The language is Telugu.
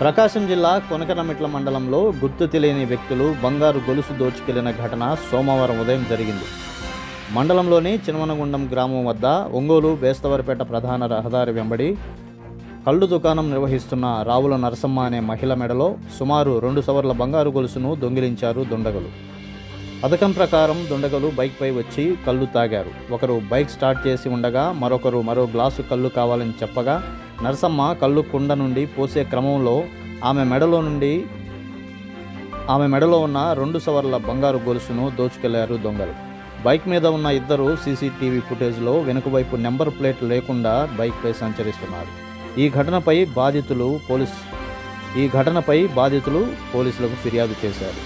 ప్రకాశం జిల్లా కొనకనమిట్ల మండలంలో గుర్తు తెలియని వ్యక్తులు బంగారు గొలుసు దోచుకెళ్లిన ఘటన సోమవారం ఉదయం జరిగింది. మండలంలోని చినమనగుండం గ్రామం వద్ద ఒంగోలు బేస్తవారిపేట ప్రధాన రహదారి వెంబడి కళ్ళు దుకాణం నిర్వహిస్తున్న రావుల నరసమ్మ అనే మహిళ మెడలో సుమారు 2 సవర్ల బంగారు గొలుసును దొంగిలించారు దుండగులు. పథకం ప్రకారం దుండగులు బైక్పై వచ్చి కళ్ళు తాగారు. ఒకరు బైక్ స్టార్ట్ చేసి ఉండగా మరొకరు మరో గ్లాసు కళ్ళు కావాలని చెప్పగా నరసమ్మ కళ్ళు కుండ నుండి పోసే క్రమంలో ఆమె మెడలో ఉన్న 2 సవర్ల బంగారు గొలుసును దోచుకెళ్లారు దొంగలు. బైక్ మీద ఉన్న ఇద్దరు సీసీటీవీ ఫుటేజ్లో వెనుకవైపు నెంబర్ ప్లేట్ లేకుండా బైక్పై సంచరిస్తున్నారు. ఈ ఘటనపై బాధితులు పోలీసులకు ఫిర్యాదు చేశారు.